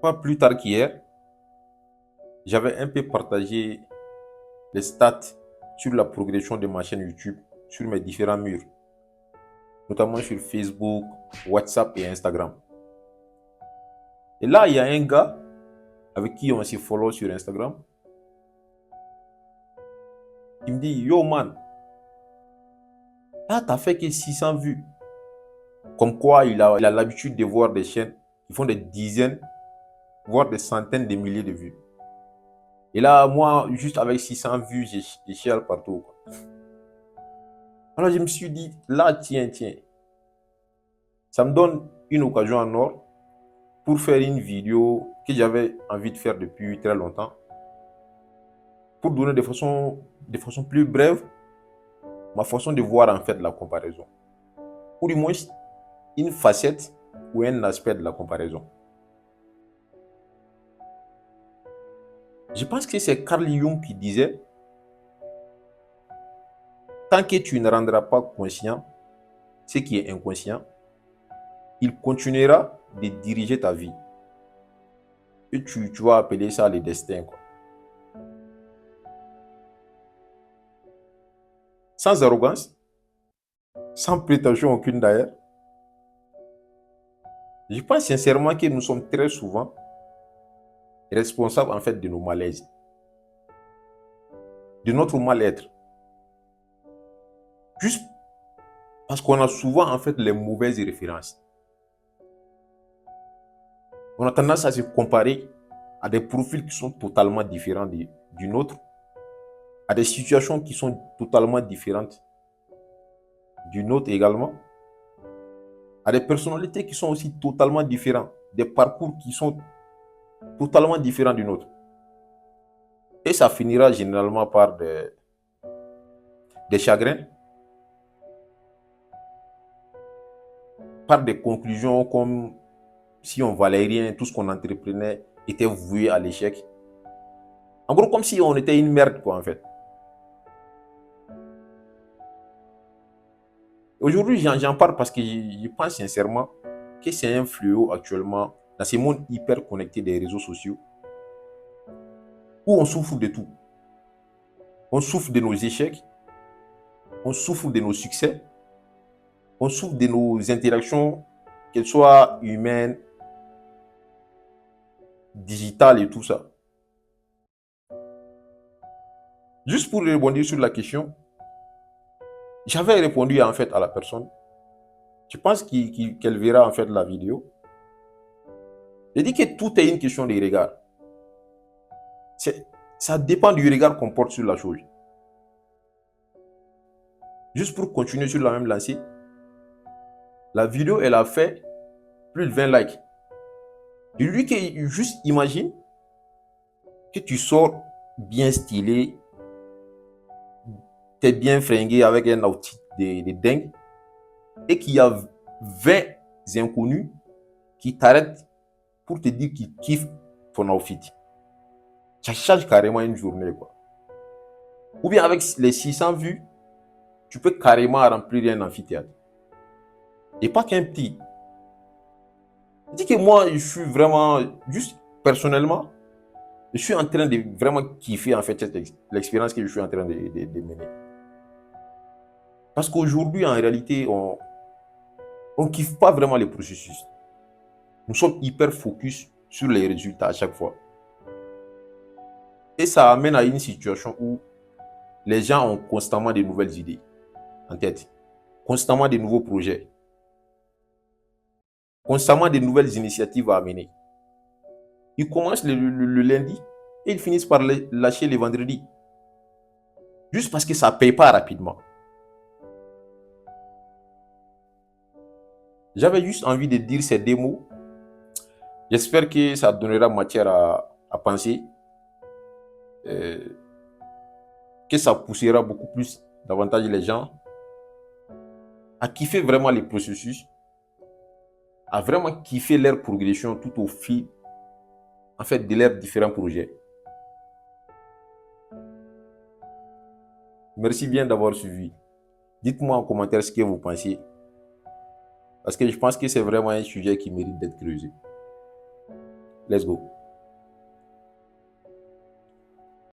Pas plus tard qu'hier, j'avais un peu partagé les stats sur la progression de ma chaîne YouTube sur mes différents murs, notamment sur Facebook, WhatsApp et Instagram. Et là, il y a un gars avec qui on s'est follow sur Instagram qui me dit: Yo man, là, t'as fait que 600 vues. Comme quoi, il a l'habitude de voir des chaînes qui font des dizaines, voire des centaines de milliers de vues. Et là, moi, juste avec 600 vues, j'ai chiale partout, quoi. Alors, je me suis dit: là, tiens, tiens, ça me donne une occasion en or pour faire une vidéo que j'avais envie de faire depuis très longtemps, pour donner de façon plus brève ma façon de voir en fait la comparaison, ou du moins une facette ou un aspect de la comparaison. Je pense que c'est Carl Jung qui disait: tant que tu ne rendras pas conscient ce qui est inconscient, il continuera de diriger ta vie. Et tu vas appeler ça le destin, quoi. Sans arrogance, sans prétention aucune d'ailleurs, je pense sincèrement que nous sommes très souvent responsables en fait de nos malaises, de notre mal-être. Juste parce qu'on a souvent en fait les mauvaises références. On a tendance à se comparer à des profils qui sont totalement différents du nôtre, à des situations qui sont totalement différentes du nôtre également, à des personnalités qui sont aussi totalement différentes, des parcours qui sont totalement différents du nôtre. Et ça finira généralement par des chagrins, par des conclusions comme si on valait rien, tout ce qu'on entreprenait était voué à l'échec. En gros, comme si on était une merde, quoi, en fait. Aujourd'hui, j'en parle parce que je pense sincèrement que c'est un fléau actuellement dans ce monde hyper connecté des réseaux sociaux où on souffre de tout. On souffre de nos échecs, on souffre de nos succès, on souffre de nos interactions, qu'elles soient humaines, digitales et tout ça. Juste pour rebondir sur la question, j'avais répondu en fait à la personne. Je pense qu'elle verra en fait la vidéo. J'ai dit que tout est une question de regard. Ça dépend du regard qu'on porte sur la chose. Juste pour continuer sur la même lancée, la vidéo, elle a fait plus de 20 likes. Je lui dis que juste imagine que tu sors bien stylé, t'es bien fringué avec un outfit de dingue et qu'il y a 20 inconnus qui t'arrêtent pour te dire qu'ils kiffent ton outfit. Ça change carrément une journée, quoi. Ou bien avec les 600 vues, tu peux carrément remplir un amphithéâtre. Et pas qu'un petit. Je dis que moi, je suis vraiment, juste personnellement, je suis en train de vraiment kiffer en fait l'expérience que je suis en train de mener. Parce qu'aujourd'hui, en réalité, on ne kiffe pas vraiment le processus. Nous sommes hyper focus sur les résultats à chaque fois. Et ça amène à une situation où les gens ont constamment de nouvelles idées en tête, constamment de nouveaux projets, constamment de nouvelles initiatives à amener. Ils commencent le lundi et ils finissent par lâcher le vendredi. Juste parce que ça ne paye pas rapidement. J'avais juste envie de dire ces deux mots. J'espère que ça donnera matière à penser, euh, que ça poussera beaucoup plus, davantage les gens à kiffer vraiment les processus, à vraiment kiffer leur progression tout au fil en fait, de leurs différents projets. Merci bien d'avoir suivi. Dites-moi en commentaire ce que vous pensez, parce que je pense que c'est vraiment un sujet qui mérite d'être creusé. Let's go.